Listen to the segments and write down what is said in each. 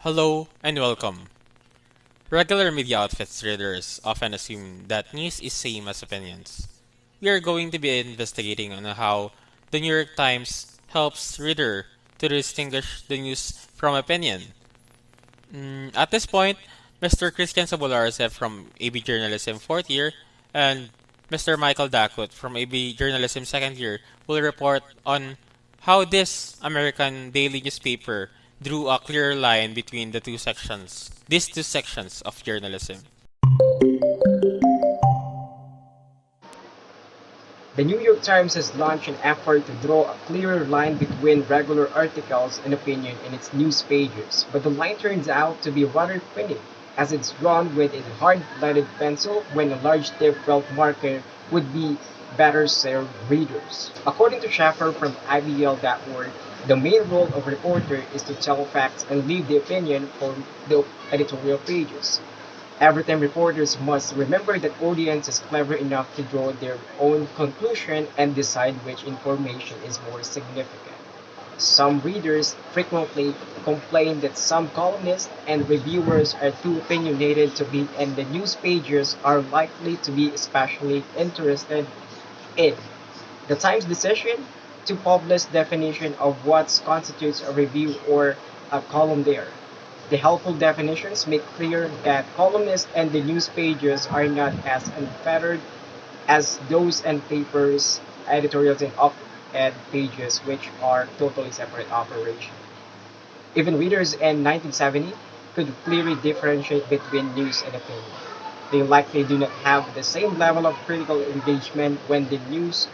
Hello and welcome. Regular media outfits readers often assume that news is same as opinions. We are going to be investigating on how the New York Times helps reader to distinguish the news from opinion. At this point, Mr. Christian Sabularse from AB Journalism 4th year and Mr. Michael Dakut from AB Journalism 2nd year will report on how this American daily newspaper drew a clear line between these two sections of journalism. The New York Times has launched an effort to draw a clearer line between regular articles and opinion in its news pages, but the line turns out to be rather thin, as it's drawn with a hard-leaded pencil when a large tip felt marker would be better serve readers. According to Schaffer from IBL.org, the main role of a reporter is to tell facts and leave the opinion for the editorial pages. Everytime reporters must remember that audience is clever enough to draw their own conclusion and decide which information is more significant. Some readers frequently complain that some columnists and reviewers are too opinionated to be and the news pages are likely to be especially interested in. The Times decision to publish definition of what constitutes a review or a column there. The helpful definitions make clear that columnists and the news pages are not as unfettered as those and papers, editorials, and op-ed pages, which are totally separate operations. Even readers in 1970 could clearly differentiate between news and opinion. They likely do not have the same level of critical engagement when the news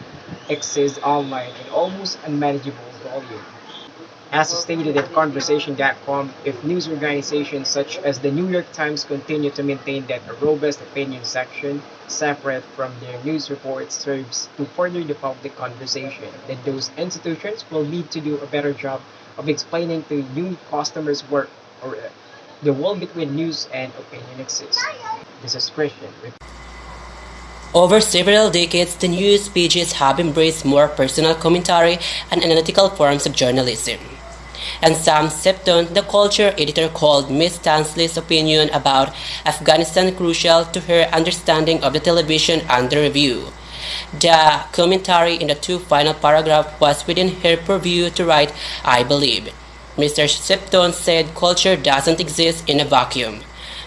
exists online in almost unmanageable volume. As stated at Conversation.com, if news organizations such as the New York Times continue to maintain that a robust opinion section separate from their news reports serves to further the public conversation, then those institutions will need to do a better job of explaining to new customers where or the wall between news and opinion exists. This is Christian. Over several decades, the news pages have embraced more personal commentary and analytical forms of journalism. And Sam Septon, the culture editor, called Miss Tansley's opinion about Afghanistan crucial to her understanding of the television under review. The commentary in the two final paragraphs was within her purview to write, I believe. Mr. Septon said culture doesn't exist in a vacuum.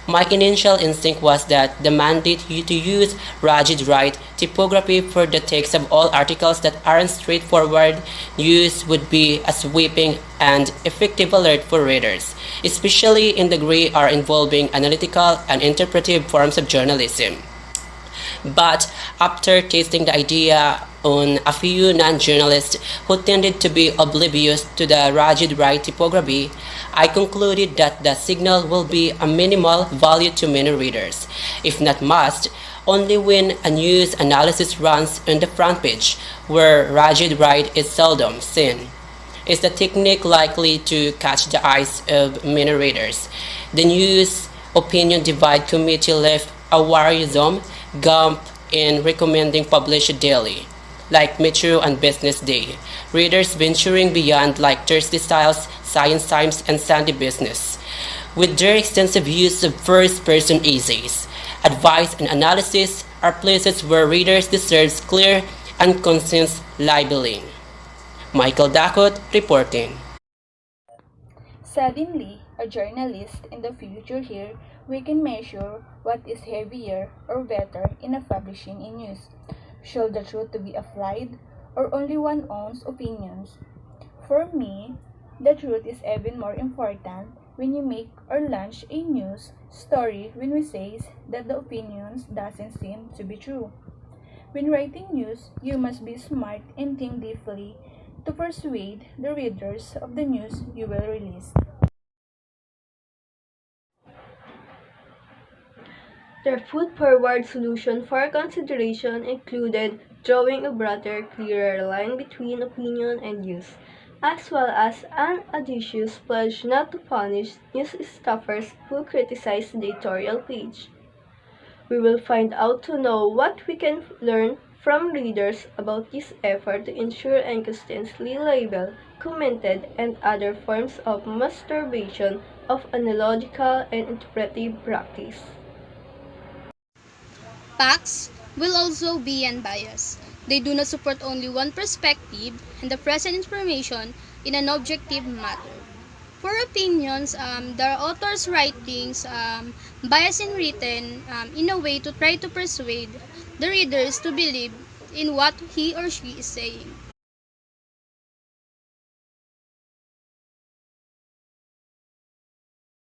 My initial instinct was that the mandate to use rigid right typography for the text of all articles that aren't straightforward news would be a sweeping and effective alert for readers, especially in the gray area involving analytical and interpretive forms of journalism. But after tasting the idea on a few non-journalists who tended to be oblivious to the rigid right typography, I concluded that the signal will be a minimal value to many readers, if not must, only when a news analysis runs on the front page, where rigid right is seldom seen. Is the technique likely to catch the eyes of many readers? The News Opinion Divide Committee left a worrisome gap in recommending published daily, like Metro and Business Day. Readers venturing beyond like Thursday Styles, Science Times, and Sunday Business, with their extensive use of first-person essays. Advice and analysis are places where readers deserve clear and concise labeling. Michael Dakot reporting. Suddenly, a journalist in the future here, we can measure what is heavier or better in a publishing in news. Should the truth to be applied, or only one owns opinions? For me, the truth is even more important when you make or launch a news story when we say that the opinions doesn't seem to be true. When writing news, you must be smart and think deeply to persuade the readers of the news you will release. Their put-forward solution for consideration included drawing a broader, clearer line between opinion and news, as well as an audacious pledge not to punish news scoffers who criticize the editorial page. We will find out to know what we can learn from readers about this effort to ensure and consistently label, commented, and other forms of masturbation of analogical and interpretive practice. Facts will also be unbiased. They do not support only one perspective and the present information in an objective matter. For opinions, the author's writings bias in written in a way to try to persuade the readers to believe in what he or she is saying.